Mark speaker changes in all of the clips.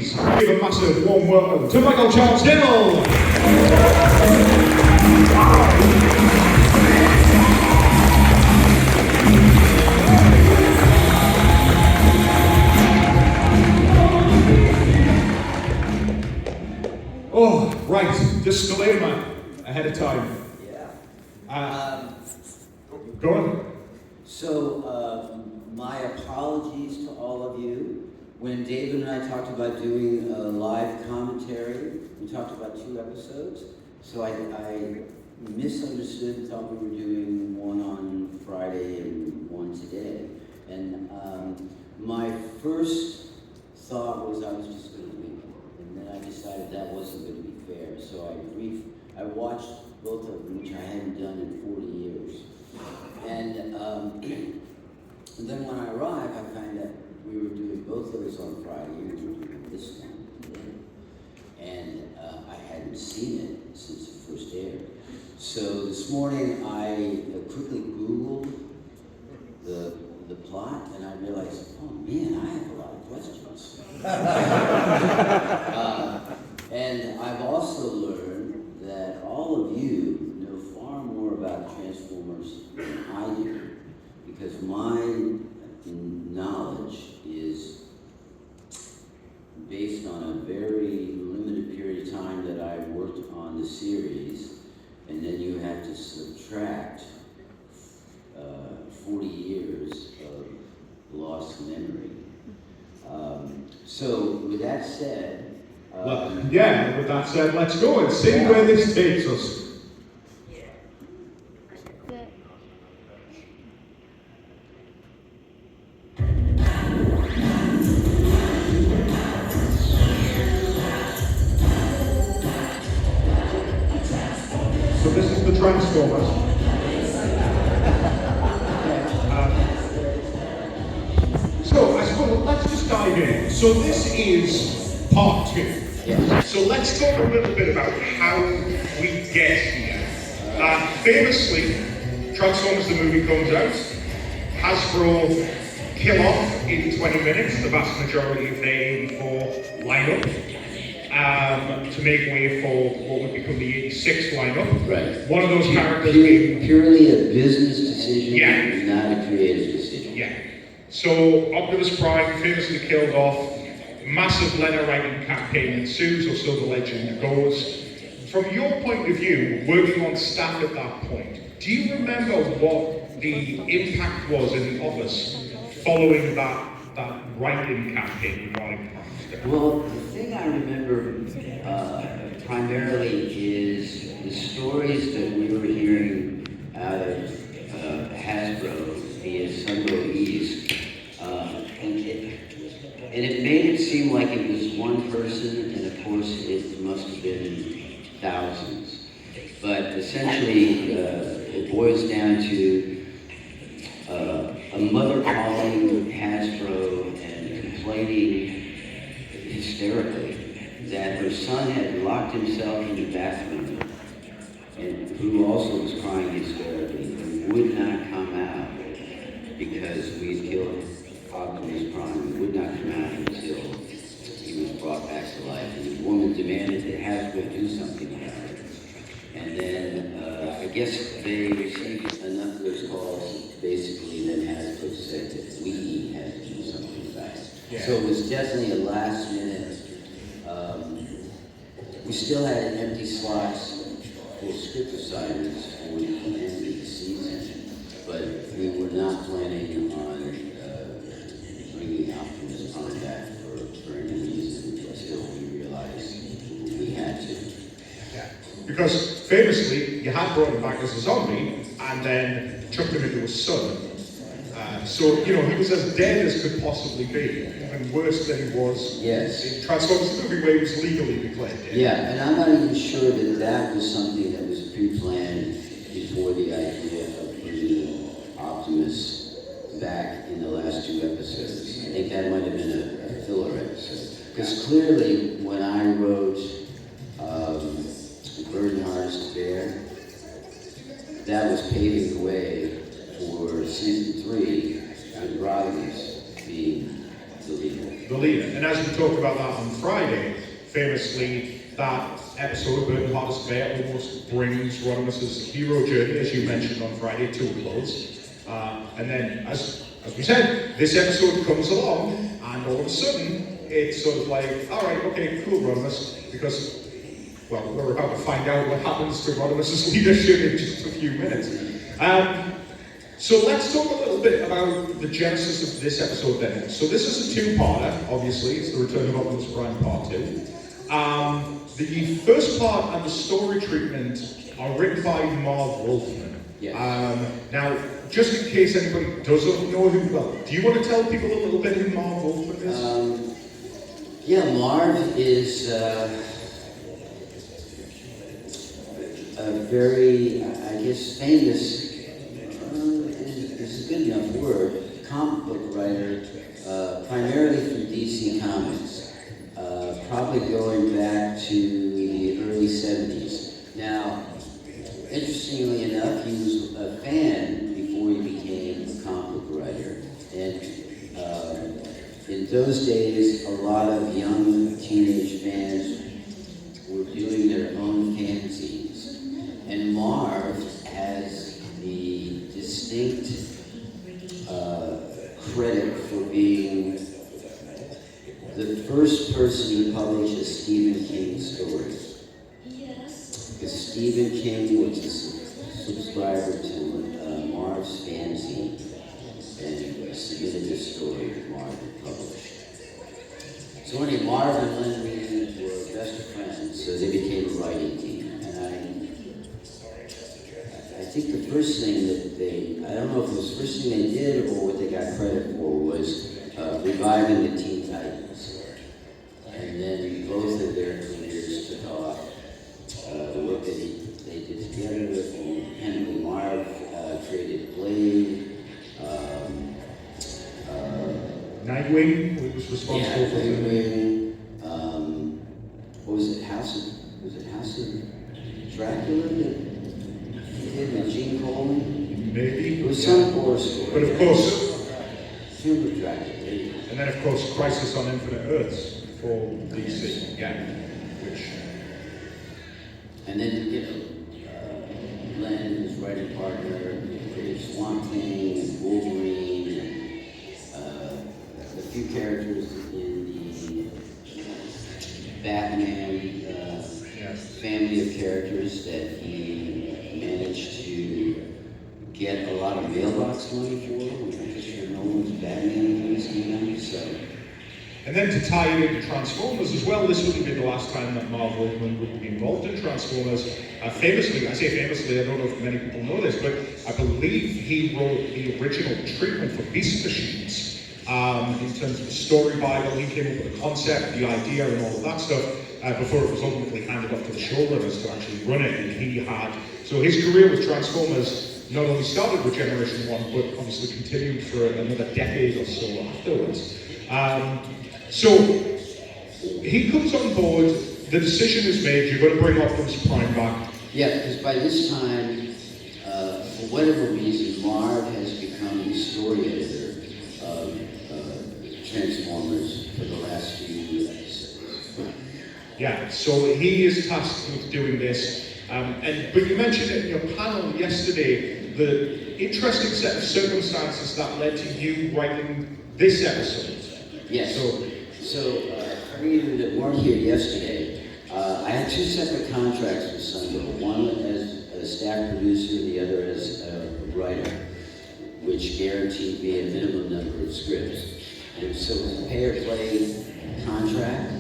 Speaker 1: please give a massive warm welcome to Michael Charles Hill. Oh, right, disclaimer ahead of time.
Speaker 2: Yeah.
Speaker 1: Go on.
Speaker 2: So, my apologies to all of you. When David and I talked about doing a live commentary, we talked about 2 episodes. So I misunderstood and thought we were doing one on Friday and one today. And my first thought was I was just going to leave it. And then I decided that wasn't going to be fair. So I watched both of them, which I hadn't done in 40 years. And then when I arrived, I found that we were doing both of those on Friday, and we were doing this one today. And I hadn't seen it since it first aired. So this morning I quickly Googled the plot, and I realized, oh man, I have a lot of questions. And I've also learned that all of you know far more about Transformers than I do, because my knowledge is based on a very limited period of time that I worked on the series, and then you have to subtract 40 years of lost memory. So with that said,
Speaker 1: With that said, let's go and see where this takes us. So this is the Transformers. So I suppose let's just dive in. So this is part 2.
Speaker 2: yeah.
Speaker 1: So let's talk a little bit about how we get here. Famously, Transformers the movie comes out. Hasbro kill off in 20 minutes the vast majority of their 84 lineup to make way for what would become the 86 lineup.
Speaker 2: Right.
Speaker 1: One of those characters being...
Speaker 2: Purely a business decision,
Speaker 1: Yeah.
Speaker 2: not a creative decision.
Speaker 1: Yeah. So Optimus Prime famously killed off. Massive letter writing campaign ensues, or so the legend goes. From your point of view, working on staff at that point, do you remember what the impact was in the office following that writing campaign regarding Prime?
Speaker 2: Well, the thing I remember primarily is the stories that we were hearing out of Hasbro via Sunbow East, and it made it seem like it was one person, and of course it must have been thousands. But essentially, it boils down to a mother calling Hasbro and complaining hysterically that her son had locked himself in the bathroom, and who also was crying hysterically and would not come out because we had killed Optimus Prime. He would not come out until he was brought back to life, and the woman demanded that Hasbro do something about it. And then I guess they received enough of those calls, basically, then Hasbro said that we had to do something about it.
Speaker 1: Yeah.
Speaker 2: So it was definitely a last minute. We still had empty slots for script assignments for the end of the season, but we were not planning on bringing Optimus Prime back for any reason until we realized we had to.
Speaker 1: Yeah. Because famously, you had brought him back as a zombie and then chucked him into a sun. So, he was as dead as could possibly be, even worse than he was in Transformers, the movie where he was legally declared dead.
Speaker 2: Yeah, and I'm not even sure that that was something that was pre-planned before the idea of bringing Optimus back in the last 2 episodes. I think that might have been a filler episode. Because clearly, when I wrote Burden Hardest to Bear, that was paving the way for season 3 with Rogers being the leader.
Speaker 1: the leader. And as we talked about that on Friday, famously, that episode of Burton Hardest Bear almost brings Rodimus's hero journey, as you mentioned on Friday, to a close. And then, as we said, this episode comes along, and all of a sudden, it's sort of like, all right, okay, cool, Rodimus, because, well, we're about to find out what happens to Rodimus's leadership in just a few minutes. So let's talk a little bit about the genesis of this episode then. So this is a two-parter, obviously. It's the Return of Optimus Prime Part 2. The first part and the story treatment are written by Marv Wolfman.
Speaker 2: Yes.
Speaker 1: Now, just in case anybody doesn't know who, well, do you want to tell people a little bit who Marv Wolfman is?
Speaker 2: Yeah, Marv is a very, I guess, famous, is a good enough word, comic book writer, primarily from DC Comics, probably going back to the early 70s. Now, interestingly enough, he was a fan before he became a comic book writer. And in those days, a lot of young teenage fans were doing their own fanzines. And Marv has the distinct credit for being the first person to publish a Stephen King story. Because Stephen King was a subscriber to Marv's fanzine and submitted a story that Marv had published. So anyway, Marv and Lynn Reed were best friends, so they became a writing team. And I think the first thing that I don't know if it was the first thing they did or what they got credit for was reviving the Teen Titans. And then both of their careers took off. The work that they did together with Henry Marv created Blade.
Speaker 1: Nightwing, who was responsible for
Speaker 2: Nightwing. What was it? House of Dracula? He did with Gene Colan?
Speaker 1: maybe.
Speaker 2: It was some horror story.
Speaker 1: But of course,
Speaker 2: Tomb of Dracula.
Speaker 1: and then of course, Crisis on Infinite Earths for DC, yeah, which.
Speaker 2: And then, Len, his writing partner, created Swamp Thing and Wolverine, and a few characters in the Batman family of characters that he managed to get a lot of mailbox money for, which I'm sure no one's Batman movies came out, so.
Speaker 1: And then to tie it into Transformers as well, this wouldn't be the last time that Marv Wolfman would be involved in Transformers. Famously, I say famously, I don't know if many people know this, but I believe he wrote the original treatment for Beast Machines. In terms of the story Bible, he came up with the concept, the idea, and all of that stuff before it was ultimately handed off to the showrunners to actually run it. And he had, so his career with Transformers not only started with Generation 1, but obviously continued for another decade or so afterwards. So he comes on board, the decision is made, you've got to bring Optimus Prime back.
Speaker 2: Yeah, because by this time, for whatever reason, Marv has become the story editor of Transformers for the last few years.
Speaker 1: Yeah, so he is tasked with doing this. But you mentioned it in your panel yesterday, the interesting set of circumstances that led to you writing this episode.
Speaker 2: Yes. So for you that weren't here yesterday, I had two separate contracts with Sungo. One as a staff producer, the other as a writer, which guaranteed me a minimum number of scripts. And so it was a pay-or-play contract.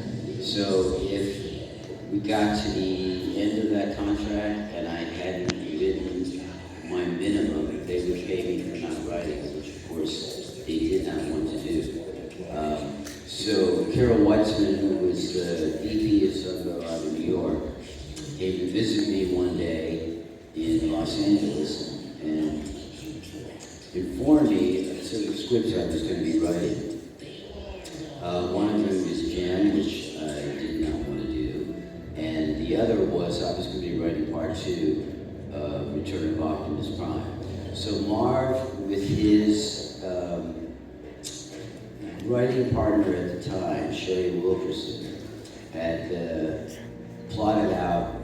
Speaker 2: So if we got to the end of that contract and I hadn't written my minimum, they would pay me for not writing, which of course they did not want to do. So Carol Weitzman, who was the VP of Sungo out of New York, came to visit me one day in Los Angeles and informed me of some of the scripts I was going to be writing. One of them was Jen, which I did not want to do, and the other was I was going to be writing part 2 of Return of Optimus Prime. So Marv, with his writing partner at the time, Sherry Wilkerson, had plotted out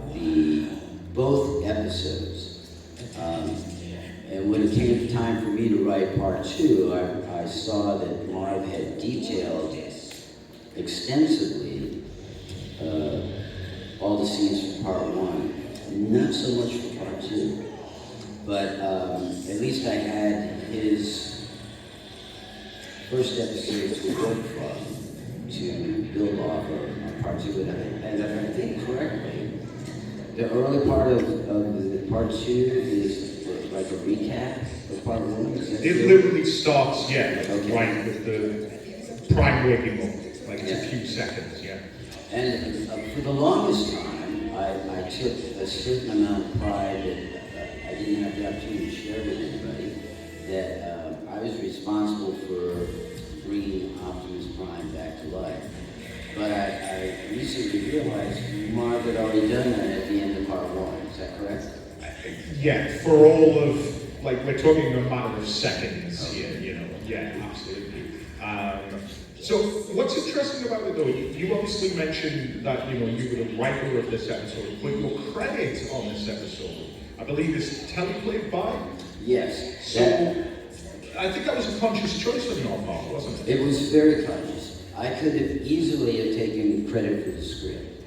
Speaker 2: both episodes. And when it came time for me to write part 2, I saw that Marv had detailed extensively all the scenes from part 1, not so much for part 2. But at least I had his first episode to work from to build off of part 2. And if I think correctly, the early part of the part 2 is like a recap of part 1.
Speaker 1: It literally starts, yeah,
Speaker 2: Okay.
Speaker 1: right with the prime waking up, like it's a few seconds, yeah.
Speaker 2: And for the longest time, I took a certain amount of pride that I didn't have the opportunity to share with anybody, that I was responsible for bringing Optimus Prime back to life. But I recently realized Marv had already done that at the end of part 1. Is that correct?
Speaker 1: Yeah, for all of, like, we're talking a matter of seconds here, you know. Yeah, absolutely. So what's interesting about it though, you obviously mentioned that, you know, you were the writer of this episode, but your credit on this episode, I believe, is teleplayed by?
Speaker 2: Yes.
Speaker 1: So, I think that was a conscious choice on your part, wasn't it?
Speaker 2: It was very conscious. I could have easily have taken credit for the script,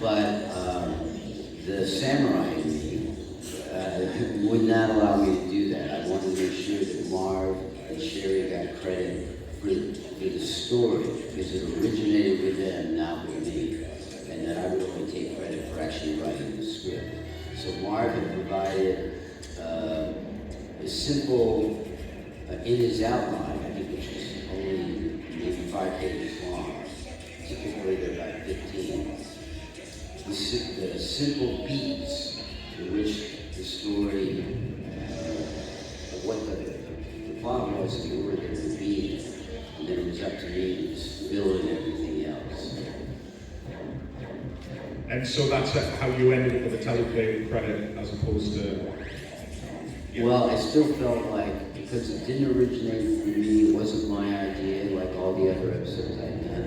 Speaker 2: but the samurai in me would not allow me to do that. I wanted to make sure that Marv and Sherry got credit for the story, because it originated with them, not with me, and that I would only take credit for actually writing the script. So Marv had provided a simple, in his outline, I think, which was only maybe 5 pages long. Typically they're about 15. The simple beats in which the story of what the plot was and the order that it would be, and then it was up to me to just fill in everything else.
Speaker 1: And so that's how you ended up with a teleplay credit as opposed to... Yeah.
Speaker 2: Well, I still felt like, because it didn't originate from me, it wasn't my idea like all the other episodes I'd done,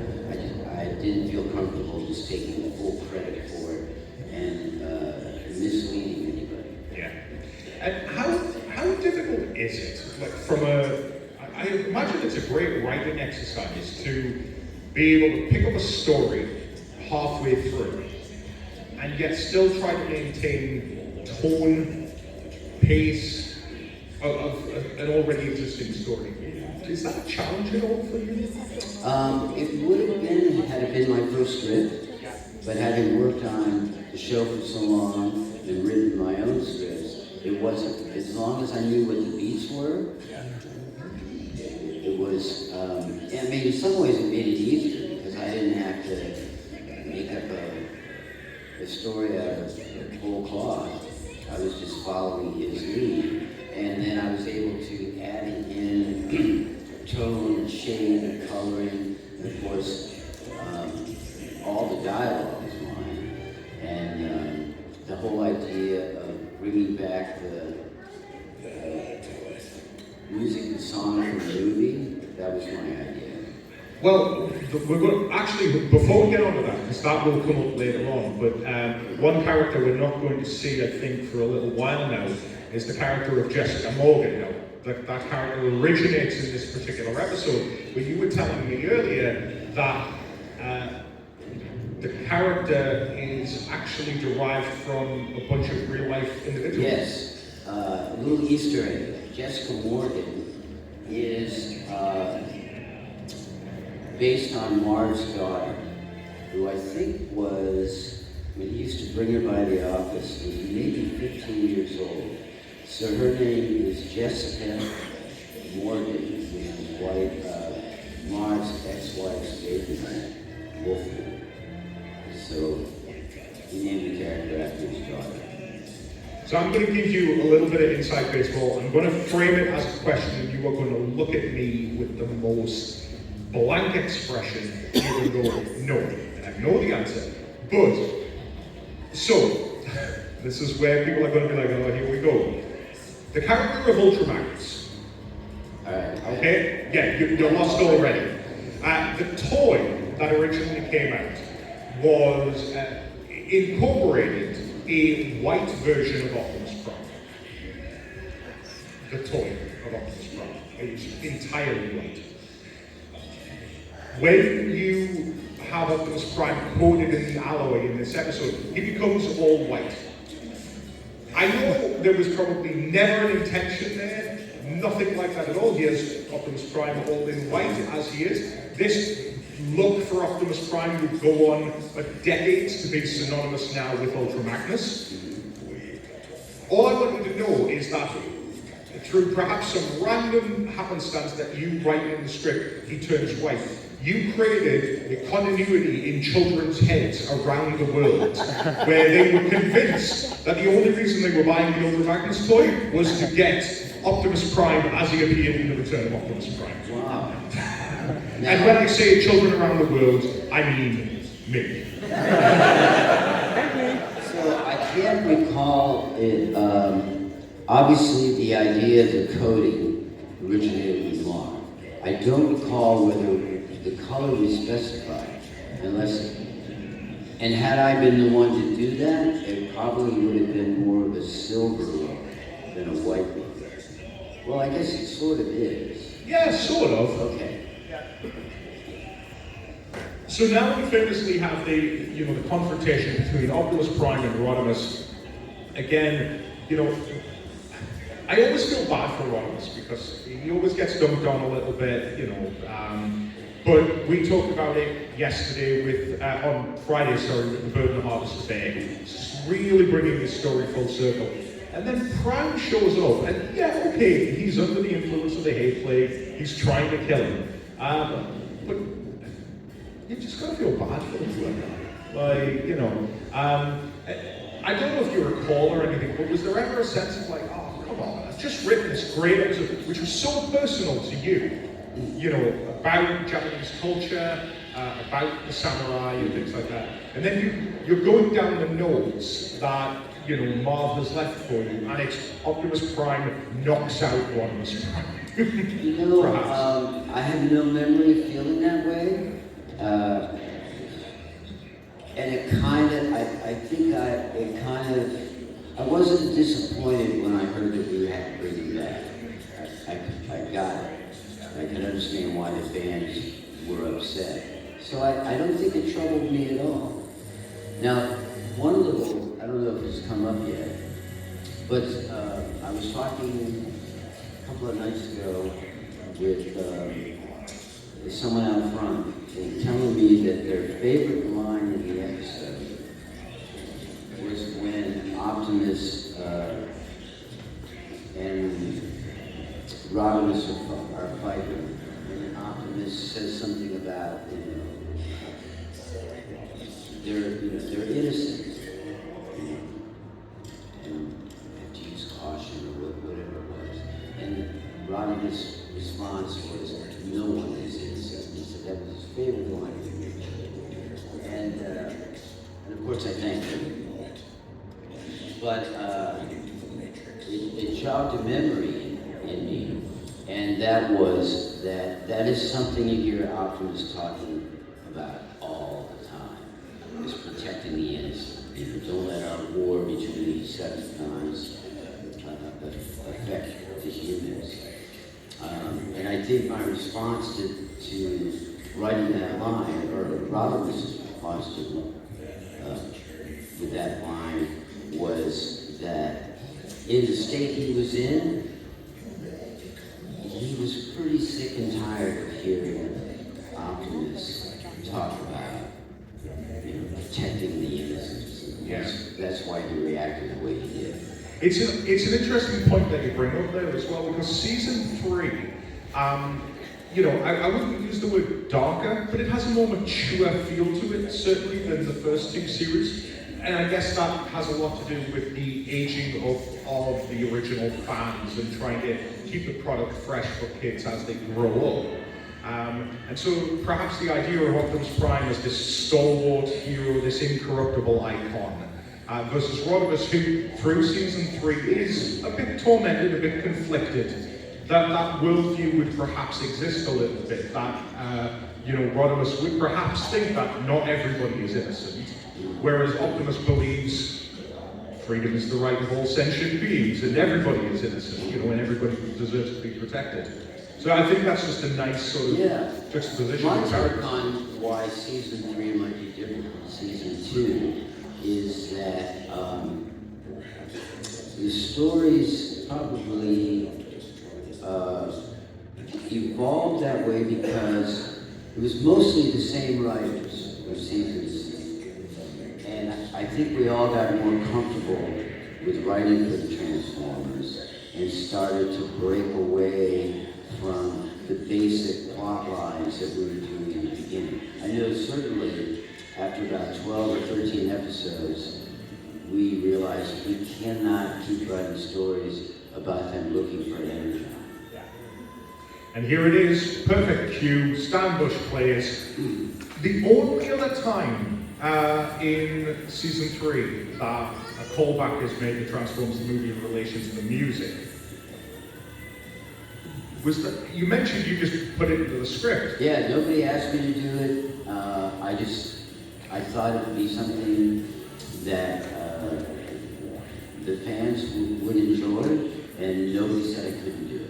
Speaker 2: I didn't feel comfortable just taking the full credit for it and misleading anybody.
Speaker 1: Yeah. And how difficult is it? Like from I imagine it's a great writing exercise to be able to pick up a story halfway through and yet still try to maintain tone, pace of an already existing story. Is that a challenge at all for you?
Speaker 2: It would have been had it been my first script, but having worked on the show for so long and written my own scripts, it wasn't. As long as I knew what the beats were, it was. I mean, in some ways, it made it easier because I didn't have to make up a story out of whole cloth. I was just following his lead. And then I was able to add in tone, shade, coloring, and of course, all the dialogue is mine. And the whole idea of bringing back the music and song from the movie, that was my idea.
Speaker 1: Well, we're going to, actually, before we get on to that, because that will come up later on, but one character we're not going to see, I think, for a little while now, is the character of Jessica Morgan. Now, that character originates in this particular episode, but you were telling me earlier that the character is actually derived from a bunch of real-life individuals.
Speaker 2: Yes, a little Easter egg. Jessica Morgan is based on Marv's daughter, who I think was, when he used to bring her by the office, was maybe 15 years old. So her name is Jessica Morgan, which is Marv's ex-wife's maiden name, Wolfman. So he named the character after his daughter.
Speaker 1: So I'm going to give you a little bit of inside baseball. I'm going to frame it as a question, and you are going to look at me with the most blank expression. You're going to go, no, and I know the answer. But, so, this is where people are going to be like, oh, here we go. The character of Ultramax.
Speaker 2: All right.
Speaker 1: Okay? Yeah, you're lost already. The toy that originally came out was incorporated a white version of Optimus Prime. The toy of Optimus Prime. It's entirely white. When you have Optimus Prime coated in the alloy in this episode, he becomes all white. I know there was probably never an intention there, nothing like that at all. He has Optimus Prime all in white as he is. This look for Optimus Prime would go on for decades to be synonymous now with Ultra Magnus. All I want you to know is that through perhaps some random happenstance that you write in the script, he turns white. You created a continuity in children's heads around the world where they were convinced that the only reason they were buying the Ultra Magnus toy was to get Optimus Prime as he appeared in The Return of Optimus Prime.
Speaker 2: Wow.
Speaker 1: And when I say children around the world, I mean me.
Speaker 2: So I can't recall it. Obviously, the idea of the coding originated with Mark. I don't recall whether the color was specified, and had I been the one to do that, it probably would have been more of a silver look than a white look. Well, I guess it sort of is.
Speaker 1: Yeah, sort of.
Speaker 2: Okay.
Speaker 1: So now we famously have the confrontation between Optimus Prime and Rodimus. Again, I always feel bad for Rodimus because he always gets dumped on a little bit, but we talked about it yesterday on Friday, with the Bird and the Harvest Day. It's really bringing this story full circle. And then Prime shows up, and yeah, okay, he's under the influence of the hate plague, he's trying to kill him. But you just gotta feel bad for him. I don't know if you recall or anything, but was there ever a sense of like, oh, come on, I've just written this great episode, which was so personal to you, about Japanese culture, about the samurai and things like that. And then you're going down the notes that, Marv has left for you, and it's Optimus Prime knocks out Rodimus Prime.
Speaker 2: I have no memory of feeling that way. And it kind of, I wasn't disappointed when I heard that we had to bring him back. I got it. I can understand why the fans were upset. So I don't think it troubled me at all. Now, one little, I don't know if it's come up yet, but I was talking a couple of nights ago with someone out front, and telling me that their favorite line in the episode was when Optimus and Rodimus are fighting, and Optimus says something about they're innocent, and have to use caution or whatever it was, and Rodimus' response was, "No one is innocent." He said that was his favorite line. And of course I thanked him. But it jogged a memory in me, and that was that is something you hear Optimus talking about all the time, is protecting the innocent. Don't let our war between these Decepticons affect the humans. And I think my response to writing that line, or Rodimus' response to with that line, was that in the state he was in, he was pretty sick and tired of hearing Optimus talk about protecting the innocents.
Speaker 1: Yeah.
Speaker 2: That's why he reacted the way he did.
Speaker 1: It's an interesting point that you bring up there as well, because season 3, I wouldn't use the word darker, but it has a more mature feel to it, certainly, than the first 2 series. And I guess that has a lot to do with the aging of the original fans and trying to keep the product fresh for kids as they grow up. And so perhaps the idea of Optimus Prime as this stalwart hero, this incorruptible icon, versus Rodimus, who through season 3 is a bit tormented, a bit conflicted. That worldview would perhaps exist a little bit, that you know, Rodimus would perhaps think that not everybody is innocent, whereas Optimus believes freedom is the right of all sentient beings, and everybody is innocent, you know, and everybody deserves to be protected. So I think that's just a nice sort of juxtaposition.
Speaker 2: My take on why season 3 might be different from season 2 is that the stories probably evolved that way because it was mostly the same writers for seasons. And I think we all got more comfortable with writing for the Transformers and started to break away from the basic plot lines that we were doing in the beginning. I know certainly after about 12 or 13 episodes, we realized we cannot keep writing stories about them looking for an energon.
Speaker 1: And here it is, perfect cue, Stan Bush plays. The only other time in season 3 that a callback is made to Transformers the movie in relation to the music was that you mentioned you just put it into the script.
Speaker 2: Yeah, nobody asked me to do it. I thought it would be something that the fans would enjoy, and nobody said I couldn't do it.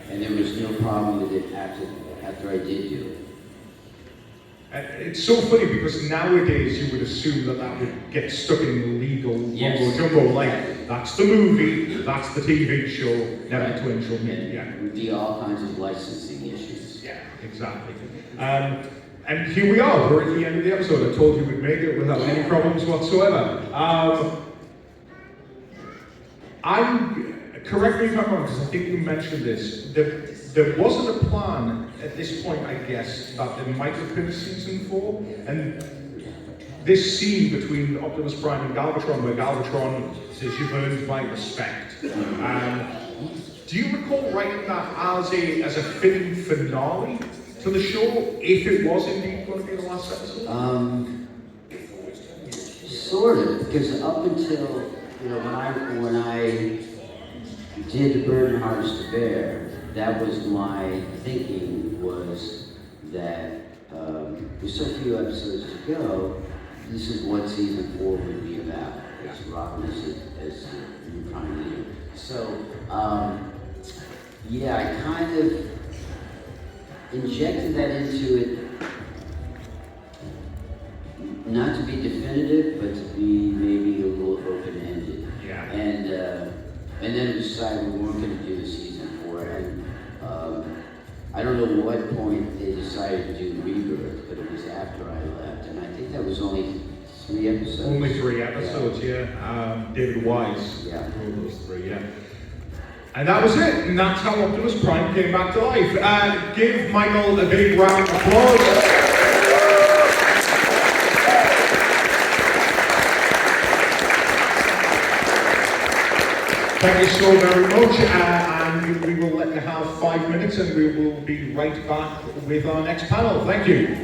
Speaker 2: And there was no problem with it after I did do it.
Speaker 1: And it's so funny because nowadays you would assume that that would get stuck in the legal mumbo jumbo, like that's the movie, that's the TV show, never to ensure me. Yeah.
Speaker 2: Would be all kinds of licensing issues.
Speaker 1: Yeah, exactly. And here we are, we're at the end of the episode. I told you we'd make it without any problems whatsoever. Correct me if I'm wrong, because I think you mentioned this. There wasn't a plan at this point, I guess, that there might have been a season 4. And this scene between Optimus Prime and Galvatron, where Galvatron says, "You've earned my respect." Do you recall writing that as a fitting finale to the show, if it was indeed going to be the last episode?
Speaker 2: Sort of, because up until, you know, when I did The Burden Hardest to Bear, that was my thinking, was that with so few episodes to go, this is what season 4 would be about. It's Rodimus as the new prime leader. So, yeah, I kind of injected that into it, not to be definitive, but to be maybe a little open-ended.
Speaker 1: Yeah.
Speaker 2: And then we decided we weren't going to do the season 4. And I don't know what point they decided to do Rebirth, but it was after I left. And I think that was only 3 episodes.
Speaker 1: Only 3 episodes, yeah. David Wise wrote those 3, yeah. And that was it. And that's how Optimus Prime came back to life. Give Michael a big round of applause. Thank you so very much, and we will let you have 5 minutes and we will be right back with our next panel. Thank you.